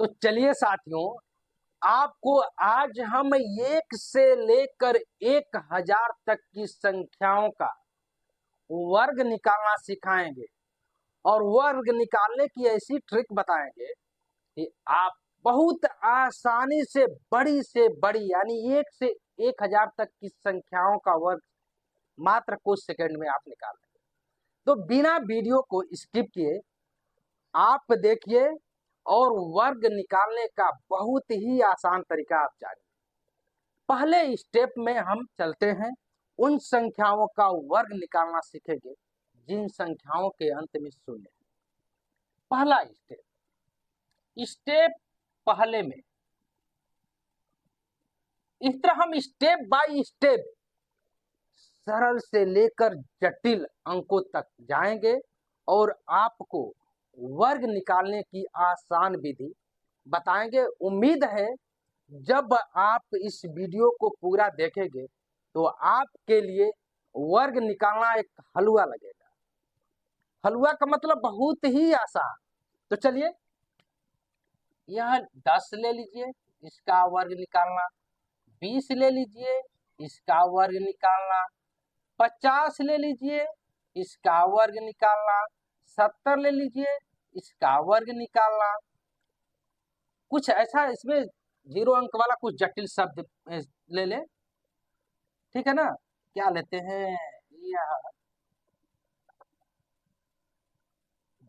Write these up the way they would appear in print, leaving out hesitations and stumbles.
तो चलिए साथियों, आपको आज हम 1 से लेकर 1000 तक की संख्याओं का वर्ग निकालना सिखाएंगे और वर्ग निकालने की ऐसी ट्रिक बताएंगे कि आप बहुत आसानी से बड़ी यानी 1 से 1000 तक की संख्याओं का वर्ग मात्र कुछ सेकंड में आप निकाल लेंगे। तो बिना वीडियो को स्किप किए आप देखिए और वर्ग निकालने का बहुत ही आसान तरीका आप जानिए। पहले स्टेप में हम चलते हैं, उन संख्याओं का वर्ग निकालना सीखेंगे जिन संख्याओं के अंत में शून्य है। पहला स्टेप पहले में इस तरह हम स्टेप बाय स्टेप सरल से लेकर जटिल अंकों तक जाएंगे और आपको वर्ग निकालने की आसान विधि बताएंगे। उम्मीद है जब आप इस वीडियो को पूरा देखेंगे तो आपके लिए वर्ग निकालना एक हलवा लगेगा। हलवा का मतलब बहुत ही आसान। तो चलिए, यह 10 ले लीजिए, इसका वर्ग निकालना, 20 ले लीजिए, इसका वर्ग निकालना, 50 ले लीजिए, इसका वर्ग निकालना, 70 ले लीजिए, इसका वर्ग निकालना। कुछ ऐसा इसमें 0 अंक वाला कुछ जटिल शब्द ले ले, ठीक है ना। क्या लेते हैं, यह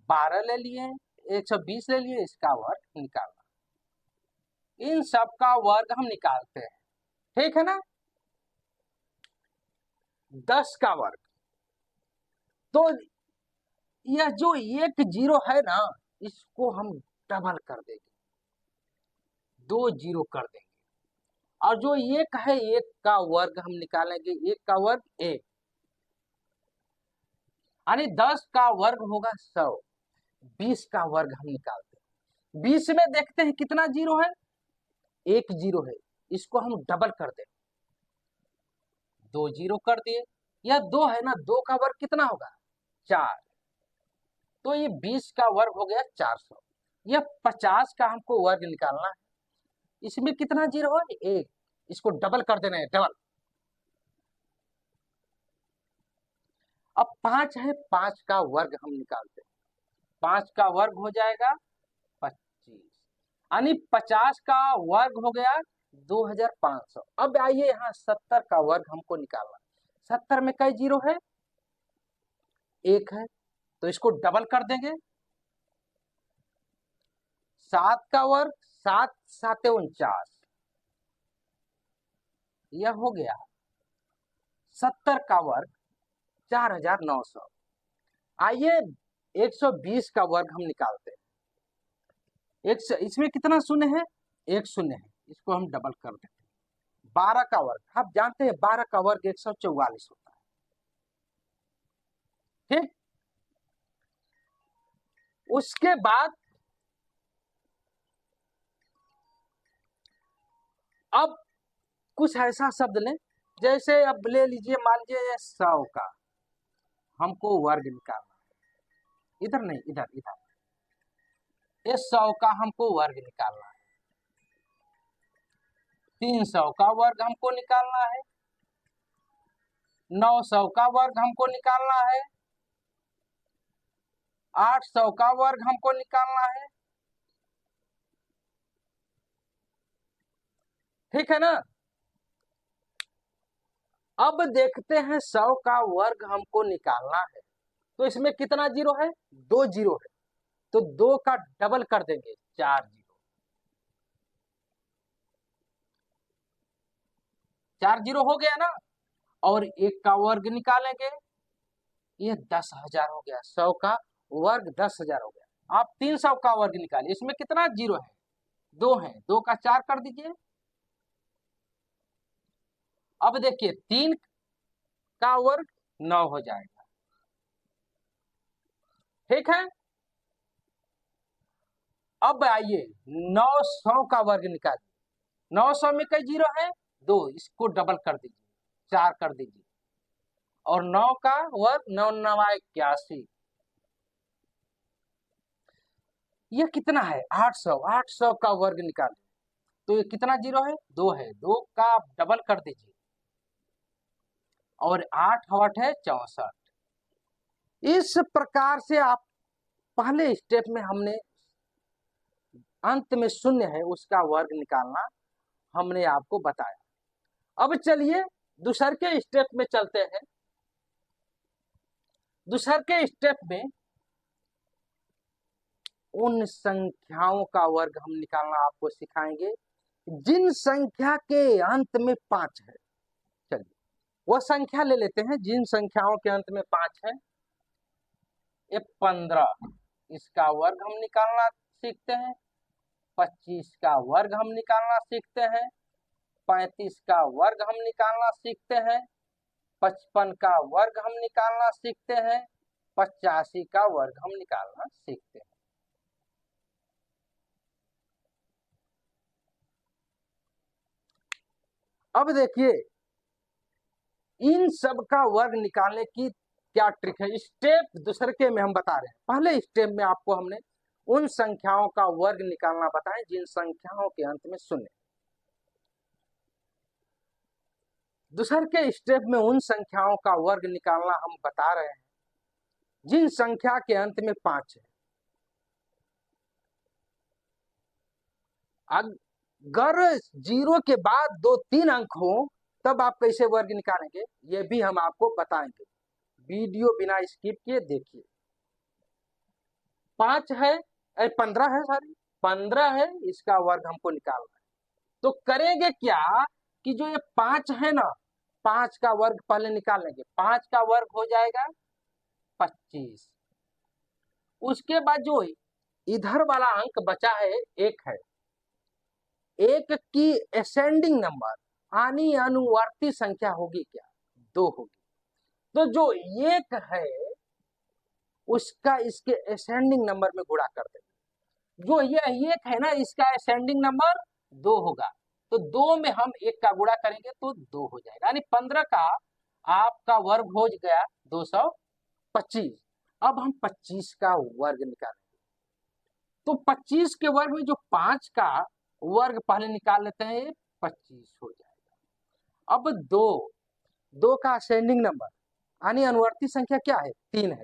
12 ले लिए, 120 ले लिए, इसका वर्ग निकालना। इन सब का वर्ग हम निकालते हैं, ठीक है ना। 10 का वर्ग, तो यह जो 1 0 है ना, इसको हम डबल कर देंगे, 2 0 कर देंगे। और जो 1 है, 1 का वर्ग हम निकालेंगे, 1 का वर्ग 1, यानी 10 का वर्ग होगा 100। 20 का वर्ग हम निकालते हैं, 20 में देखते हैं कितना 0 है, 1 0 है, इसको हम डबल कर दें, 2 0 कर दिए। यह 2 है ना, 2 का वर्ग कितना होगा, 4, तो ये 20 का वर्ग हो गया 400। यह 50 का हमको वर्ग निकालना है, इसमें कितना 0 है, 1, इसको डबल कर देना है, डबल। अब 5 है, 5 का वर्ग हम निकालते हैं, 5 का वर्ग हो जाएगा 25, यानी 50 का वर्ग हो गया 2500। अब आइए यहाँ 70 का वर्ग हमको निकालना। 70 में कई 0 है, 1 है, तो इसको डबल कर देंगे, 7 का वर्ग, 7 7 49, यह हो गया 70 का वर्ग 4900। आइए 120 का वर्ग हम निकालते हैं। इसमें कितना शून्य है, 1 शून्य है, इसको हम डबल कर देते हैं। 12 का वर्ग, आप जानते हैं 12 का वर्ग 144 होता है, ठीक। उसके बाद अब कुछ ऐसा शब्द लें, जैसे अब ले लीजिए, मान लीजिए 100 का हमको वर्ग निकालना है, इधर नहीं, इधर इधर, ये 100 का हमको वर्ग निकालना है। 300 का वर्ग हमको निकालना है, 900 का वर्ग हमको निकालना है, 800 का वर्ग हमको निकालना है, ठीक है ना। अब देखते हैं 100 का वर्ग हमको निकालना है, तो इसमें कितना 0 है, 2 0 है, तो 2 का डबल कर देंगे, 4 0, 4 0 हो गया ना। और 1 का वर्ग निकालेंगे, ये 10,000 हो गया, 100 का वर्ग 10,000 हो गया। आप 300 का वर्ग निकालिए, इसमें कितना 0 है, 2 है, 2 का 4 कर दीजिए। अब देखिए 3 का वर्ग 9 हो जाएगा, ठीक है। अब आइए 900 का वर्ग निकालिए, 900 में कई 0 है, 2, इसको डबल कर दीजिए, 4 कर दीजिए। और 9 का वर्ग 9 9 81, ये कितना है 800, 800 का वर्ग निकालें तो ये कितना जीरो है 2 है, 2 का आप डबल कर दीजिए और 8 8 है 64। इस प्रकार से आप पहले स्टेप में हमने अंत में शून्य है उसका वर्ग निकालना हमने आपको बताया। अब चलिए दूसर के स्टेप में चलते हैं। दूसर के स्टेप में उन संख्याओं का वर्ग हम निकालना आपको सिखाएंगे जिन संख्या के अंत में 5 है। चलिए वह संख्या ले लेते हैं जिन संख्याओं के अंत में 5 है। ये 15, इसका वर्ग हम निकालना सीखते हैं। 25 का वर्ग हम निकालना सीखते हैं। 35 का वर्ग हम निकालना सीखते हैं। 55 का वर्ग हम निकालना सीखते हैं। 85 का वर्ग हम निकालना सीखते हैं। अब देखिए इन सब का वर्ग निकालने की क्या ट्रिक है, स्टेप दूसरे के में हम बता रहे हैं। पहले स्टेप में आपको हमने उन संख्याओं का वर्ग निकालना बताएं जिन संख्याओं के अंत में शून्य। दूसरे के स्टेप में उन संख्याओं का वर्ग निकालना हम बता रहे हैं जिन संख्या के अंत में 5 है। अगर 0 के बाद 2-3 अंक हो तब आप कैसे वर्ग निकालेंगे ये भी हम आपको बताएंगे। वीडियो बिना स्किप किए देखिए। 5 है 15 है, सॉरी 15 है, इसका वर्ग हमको निकालना है। तो करेंगे क्या कि जो ये 5 है ना, 5 का वर्ग पहले निकाल लेंगे। 5 का वर्ग हो जाएगा 25। उसके बाद जो इधर वाला अंक बचा है 1 है। 1 की असेंडिंग नंबर यानी अनुवर्ती संख्या होगी क्या 2 होगी। तो जो 1 है उसका इसके असेंडिंग नंबर में गुणा कर देंगे। जो ये 1 है ना इसका असेंडिंग नंबर 2 होगा। तो 2 में हम 1 का गुणा करेंगे तो 2 हो जाएगा, यानी 15 का आपका वर्ग हो गया 225। अब हम 25 का वर्ग निकालेंगे। तो 25 के वर्ग में जो 5 का वर्ग पहले निकाल लेते हैं, 25 हो जाएगा। अब 2 का असेंडिंग नंबर यानी अनुवर्ती संख्या क्या है 3 है।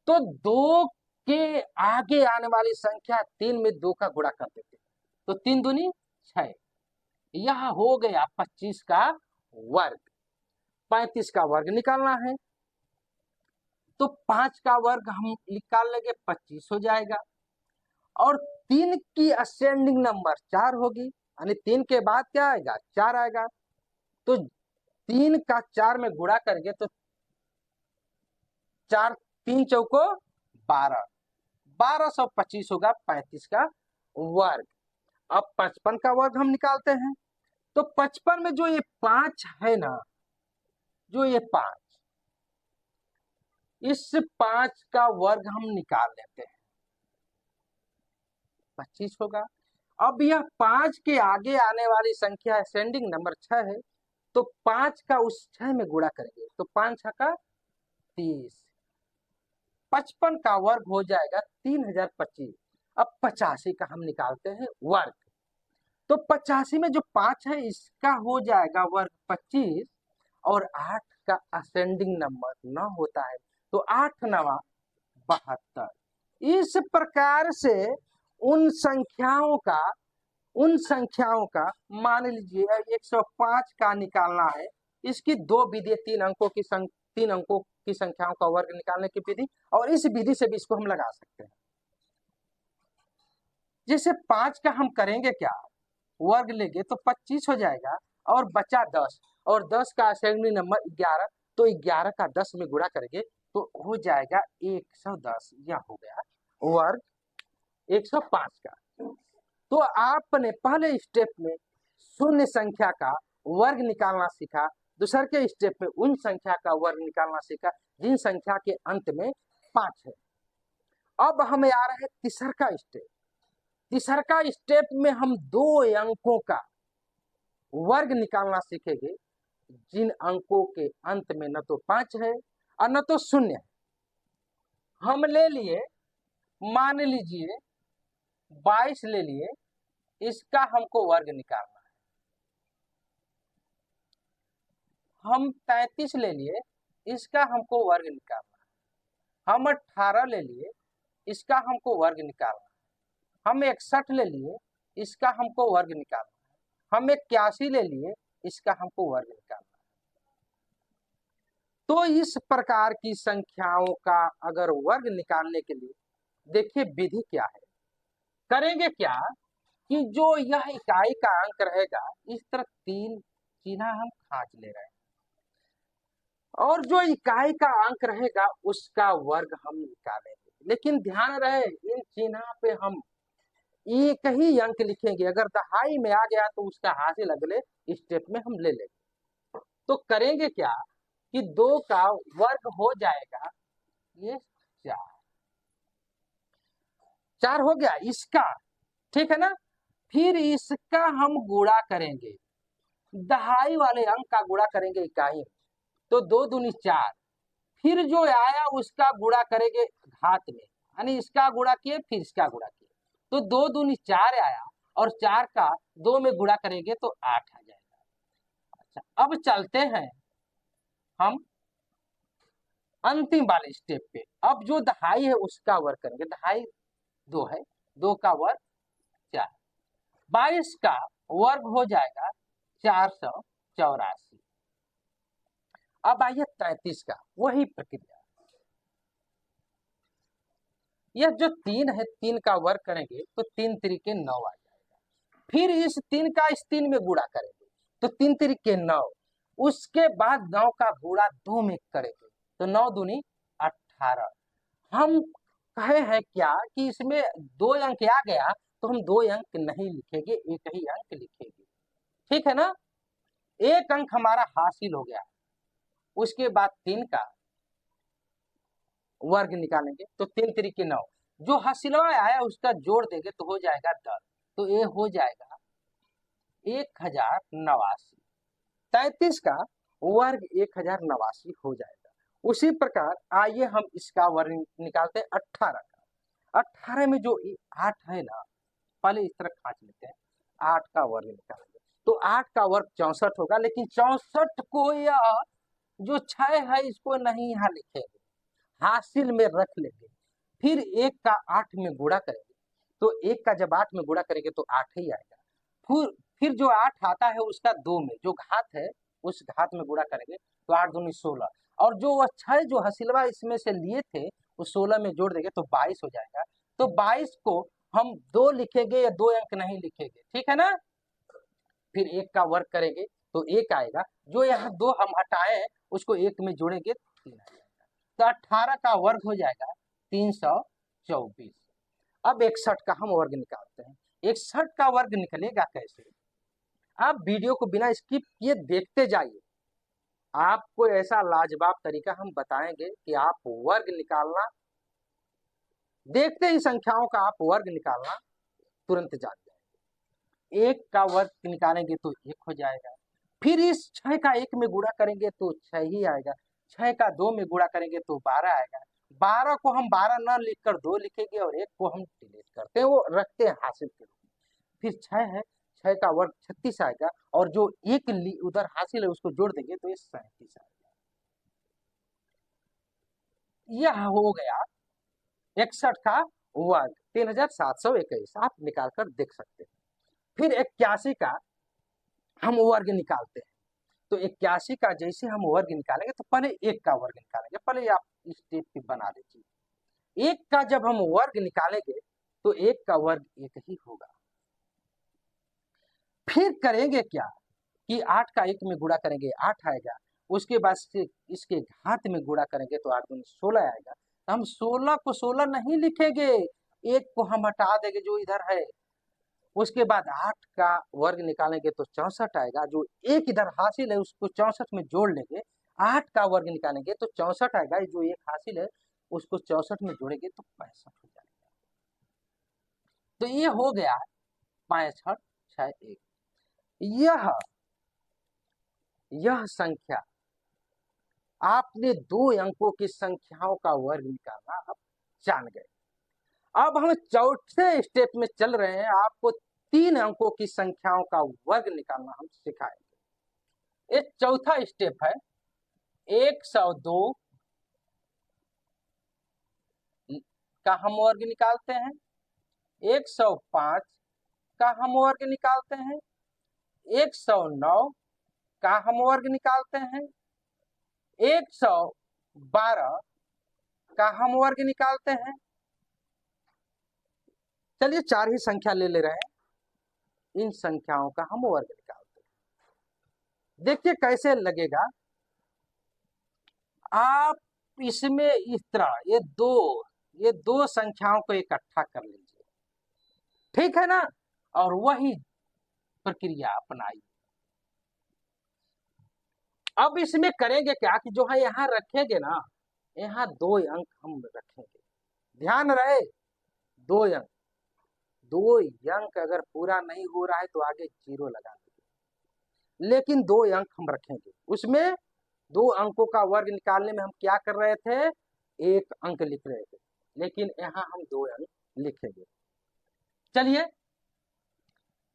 तो 2 के आगे आने वाली संख्या 3 में 2 का गुणा कर देते हैं तो 3 दूनी 6। यह हो गया 25 का वर्ग। 35 का वर्ग निकालना है तो 5 का वर्ग हम निकाल लेंगे 25 हो जाएगा। और 3 की असेंडिंग नंबर 4 होगी, यानी 3 के बाद क्या आएगा 4 आएगा। तो 3 का 4 में गुणा करेंगे तो 4 3 चौको 12, 1225 होगा 35 का वर्ग। अब 55 का वर्ग हम निकालते हैं। तो 55 में जो ये 5 है ना, जो ये 5, इस 5 का वर्ग हम निकाल लेते हैं 25 होगा। अब यह 5 के आगे आने वाली संख्या असेंडिंग नंबर 6 है तो 5 का उस 6 में गुणा करेंगे तो 5 का 30। 55 का वर्ग हो जाएगा 3025। अब 85 का हम निकालते हैं वर्ग। तो 85 में जो 5 है इसका हो जाएगा वर्ग 25 और 8 का असेंडिंग नंबर 9 होता है तो 8 9 72। इस प्रकार से उन संख्याओं का मान लीजिए 105 का निकालना है। इसकी 2 विधि, 3 अंकों की संख्याओं का वर्ग निकालने की विधि, और इस विधि से भी इसको हम लगा सकते हैं। जैसे 5 का हम करेंगे क्या वर्ग लेंगे तो 25 हो जाएगा और बचा 10 और 10 का असेंडिंग नंबर 11 तो 11 का 10 में गुणा करेंगे तो हो जाएगा 110। यह हो गया वर्ग 105 का। तो आपने पहले स्टेप में शून्य संख्या का वर्ग निकालना सीखा। दूसरे के स्टेप में उन संख्या का वर्ग निकालना सीखा जिन संख्या के अंत में 5 है। अब हमें आ रहा है तीसरा का स्टेप। तीसरा का स्टेप में हम 2 अंकों का वर्ग निकालना सीखेंगे जिन अंकों के अंत में न तो 5 है और न तो 0 है। हम ले लिए, मान लीजिए 22 ले लिए, इसका हमको वर्ग निकालना है। हम 33 ले लिए, इसका हमको वर्ग निकालना है। हम 18 ले लिए, इसका हमको वर्ग निकालना है। हम 61 ले लिए, इसका हमको वर्ग निकालना है। हम 81 ले लिए, इसका हमको वर्ग निकालना है। तो इस प्रकार की संख्याओं का अगर वर्ग निकालने के लिए देखिए विधि क्या है। करेंगे क्या कि जो यह इकाई का अंक रहेगा, इस तरह 3 चिन्ह हम खांच ले रहे हैं, और जो इकाई का अंक रहेगा उसका वर्ग हम निकालेंगे। लेकिन ध्यान रहे, इन चिन्ह पे हम एक ही अंक लिखेंगे। अगर दहाई में आ गया तो उसका हासिल अगले स्टेप में हम ले लेंगे। तो करेंगे क्या कि 2 का वर्ग हो जाएगा ये 4। 4 हो गया इसका, ठीक है ना। फिर इसका हम गुणा करेंगे, दहाई वाले अंक का गुणा करेंगे इकाई, तो 2 दूनी 4। फिर जो आया उसका गुणा करेंगे घात में, यानी इसका गुणा किए फिर इसका गुणा किए, तो 2 दूनी 4 आया, और 4 का 2 में गुणा करेंगे तो 8 आ जाएगा। अच्छा, अब चलते हैं हम अंतिम वाले स्टेप पे। अब जो दहाई है उसका वर्ग करेंगे। दहाई 2 है, 2 का वर्ग 4। 22 का वर्ग हो जाएगा 484। अब आइए 33 का, वही प्रक्रिया। यह जो 3 है, 3 का वर्ग करेंगे तो 3 तरीके 9 आ जाएगा। फिर इस 3 का इस 3 में गुणा करेंगे तो 3 तरीके 9। उसके बाद 9 का गुणा 2 में करेंगे तो 9 दूनी 18। हम कहे हैं क्या कि इसमें 2 अंक आ गया तो हम 2 अंक नहीं लिखेंगे, एक ही अंक लिखेंगे, ठीक है ना। एक अंक हमारा हासिल हो गया। उसके बाद 3 का वर्ग निकालेंगे तो 3 तरीके 9। जो हासिलवा आया उसका जोड़ देंगे तो हो जाएगा 10, तो ये हो जाएगा 1089। 33 का वर्ग 1089 हो जाएगा। उसी प्रकार आइए हम इसका वर्ग निकालते हैं 18 का। 18 में जो 8 है ना, पहले इस तरह खांच लेते हैं, 8 का वर्ग निकालेंगे तो 8 का वर्ग 64 होगा। लेकिन 64 को यह जो 6 है इसको नहीं यहाँ लिखेंगे, हासिल में रख लेंगे। फिर 1 का 8 में गुणा करेंगे तो 1 का जब 8 में गुणा करेंगे तो 8 ही आएगा। फिर जो 8 आता है उसका 2 में जो घात है उस घात में गुणा करेंगे तो 8 दूनी 16, और जो वह 6 जो हसीलवा इसमें से लिए थे उस 16 में जोड़ देंगे तो 22 हो जाएगा। तो 22 को हम 2 लिखेंगे या 2 अंक नहीं लिखेंगे, ठीक है ना। फिर 1 का वर्ग करेंगे तो 1 आएगा, जो यहाँ 2 हम हटाए उसको 1 में जोड़ेंगे 3 आ जाएगा। तो 18 का वर्ग हो जाएगा 324। अब 61 का हम वर्ग निकालते हैं। 61 का वर्ग निकलेगा कैसे, आप वीडियो को बिना स्किप किए देखते जाइए। आपको ऐसा लाजवाब तरीका हम बताएंगे कि आप वर्ग निकालना, देखते ही संख्याओं का आप वर्ग निकालना तुरंत जान जाएंगे। 1 का वर्ग निकालेंगे तो 1 हो जाएगा। फिर इस 6 का 1 में गुणा करेंगे तो 6 ही आएगा। 6 का 2 में गुणा करेंगे तो 12 आएगा। 12 को हम 12 न लिखकर 2 लिखेंगे और 1 को हम डिलीट करते हैं, वो रखते हैं हासिल के रूप में। फिर 6 है, 6 का वर्ग 36 आएगा, और जो 1 उधर हासिल है उसको जोड़ देंगे तो ये 37 आएगा। यह हो गया 61 का वर्ग 3721, आप निकाल कर देख सकते हैं। फिर 81 का हम वर्ग निकालते हैं। तो 81 का जैसे हम वर्ग निकालेंगे तो पहले 1 का वर्ग निकालेंगे। पहले आप स्टेप पे बना लीजिए। 1 का जब हम वर्ग निकालेंगे तो 1 का वर्ग 1 ही होगा। फिर करेंगे क्या कि 8 का 1 में गुणा करेंगे 8 आएगा। उसके बाद से इसके घात में गुणा करेंगे तो 8 दूनी 16 आएगा। तो हम 16 को 16 नहीं लिखेंगे, 1 को हम हटा देंगे जो इधर है। उसके बाद 8 का वर्ग निकालेंगे तो 64 आएगा। जो 1 इधर हासिल है उसको 64 में जोड़ लेंगे। 8 का वर्ग निकालेंगे तो 64 आएगा। जो 1 हासिल है उसको 64 में जोड़ेंगे तो 65 हो जाएगा। तो ये हो गया 65 6 1। यह संख्या, आपने 2 अंकों की संख्याओं का वर्ग निकालना आप जान गए। अब हम चौथे स्टेप में चल रहे हैं। आपको 3 अंकों की संख्याओं का वर्ग निकालना हम सिखाएंगे। ये चौथा स्टेप है। 102 का हम वर्ग निकालते हैं, 105 का हम वर्ग निकालते हैं, 109 का हम वर्ग निकालते हैं, 112 का हम वर्ग निकालते हैं। चलिए 4 ही संख्या ले रहे हैं, इन संख्याओं का हम वर्ग निकालते हैं। देखिए कैसे लगेगा। आप इसमें इस तरह ये दो संख्याओं को इकट्ठा कर लीजिए, ठीक है ना, और वही प्रक्रिया अपनाइए। अब इसमें करेंगे क्या कि जो है यहाँ रखेंगे ना, यहाँ 2 अंक हम रखेंगे। ध्यान रहे 2 अंक, 2 अंक अगर पूरा नहीं हो रहा है तो आगे 0 लगा दीजिए, लेकिन 2 अंक हम रखेंगे। उसमें 2 अंकों का वर्ग निकालने में हम क्या कर रहे थे, 1 अंक लिख रहे थे, लेकिन यहाँ हम 2 अंक लिखेंगे। चलिए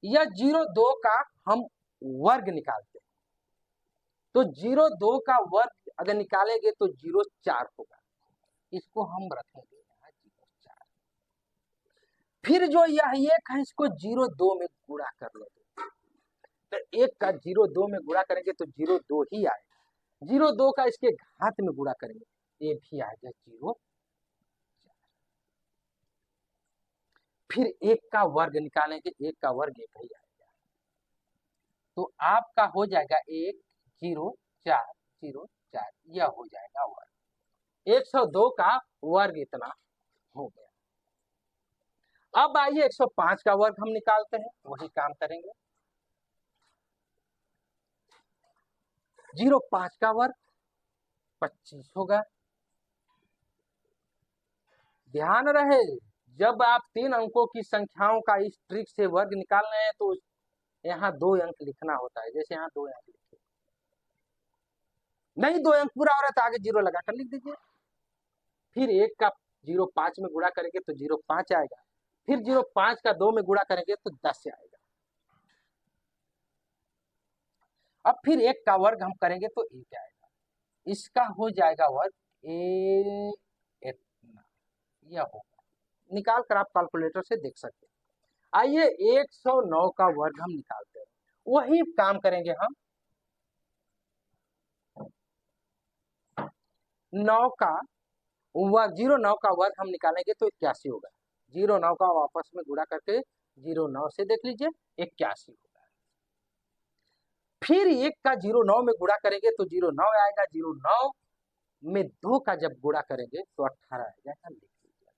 यह 02 का हम वर्ग निकालते हैं। तो 02 का वर्ग अगर निकालेंगे तो 04 होगा, इसको हम रखेंगे यहाँ 04। फिर जो यह 1 है इसको 02 में गुणा कर लेंगे। तो 1 का 02 में गुणा करेंगे तो 02 ही आएगा। 02 का इसके घात में गुणा करेंगे, ये भी आएगा 0। फिर 1 का वर्ग निकालेंगे, 1 का वर्ग 1 ही आएगा। तो आपका हो जाएगा 10404, यह हो जाएगा वर्ग। 102 का वर्ग इतना हो गया। अब आइए 105 का वर्ग हम निकालते हैं, वही काम करेंगे। 05 का वर्ग 25 होगा। ध्यान रहे जब आप 3 अंकों की संख्याओं का इस ट्रिक से वर्ग निकाल रहे हैं तो यहाँ 2 अंक लिखना होता है। जैसे यहाँ 2 अंक लिखे, नहीं 2 अंक पूरा हो रहा है तो आगे 0 लगाकर लिख दीजिए। फिर 1 का 05 में गुणा करेंगे तो 05 आएगा। फिर 05 का 2 में गुणा करेंगे तो 10 आएगा। अब फिर 1 का वर्ग हम करेंगे तो 1 आएगा, इसका हो जाएगा वर्ग इतना, यह होगा। निकाल कर आप कैलकुलेटर से देख सकते हैं। आइए 109 का वर्ग हम निकालते हैं, वही काम करेंगे हम। 9 का वर्ग 09 का वर्ग हम निकालेंगे तो 81 होगा। 09 का वापस में गुणा करके 09 से देख लीजिए 81 होगा। फिर 1 का 09 में गुणा करेंगे तो 09 आएगा। 09 में 2 का जब गुणा करेंगे तो 18 आएगा। लिख लीजिए 18।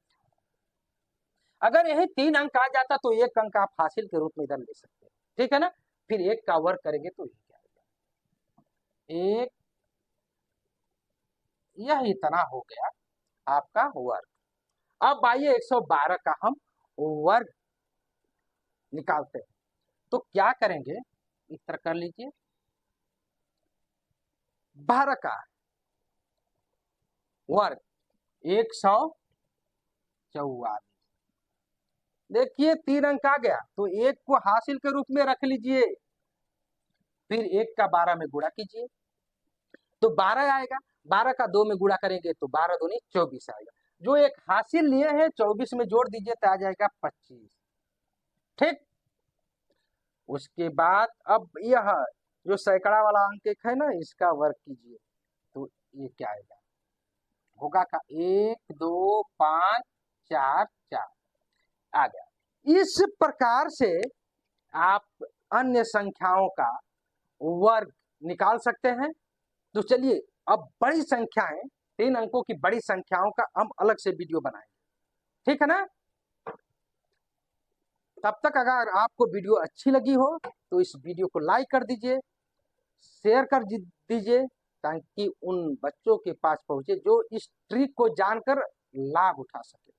अगर यही 3 अंक आ जाता तो 1 अंक आप हासिल के रूप में इधर ले सकते हैं, ठीक है ना। फिर 1 का वर्ग करेंगे तो ये आएगा 1, यह इतना हो गया आपका वर्ग। अब आइए 112 का हम वर्ग निकालते हैं। तो क्या करेंगे, इस तरह कर लीजिए। 12 का वर्ग 144। देखिए 3 अंक आ गया तो 1 को हासिल के रूप में रख लीजिए। फिर 1 का 12 में गुणा कीजिए तो 12 आएगा। 12 का 2 में गुणा करेंगे तो 12 दूनी 24 आएगा। जो एक हासिल लिए हैं 24 में जोड़ दीजिए तो आ जाएगा 25, ठीक। उसके बाद अब यह जो सैकड़ा वाला अंक एक है ना, इसका वर्ग कीजिए तो ये क्या आएगा, होगा का 1 2 5 4 4 आ गया। इस प्रकार से आप अन्य संख्याओं का वर्ग निकाल सकते हैं। तो चलिए अब बड़ी संख्याएं, 3 अंकों की बड़ी संख्याओं का हम अलग से वीडियो बनाएंगे, ठीक है ना। तब तक अगर आपको वीडियो अच्छी लगी हो तो इस वीडियो को लाइक कर दीजिए, शेयर कर दीजिए, ताकि उन बच्चों के पास पहुंचे जो इस ट्रिक को जानकर लाभ उठा सके।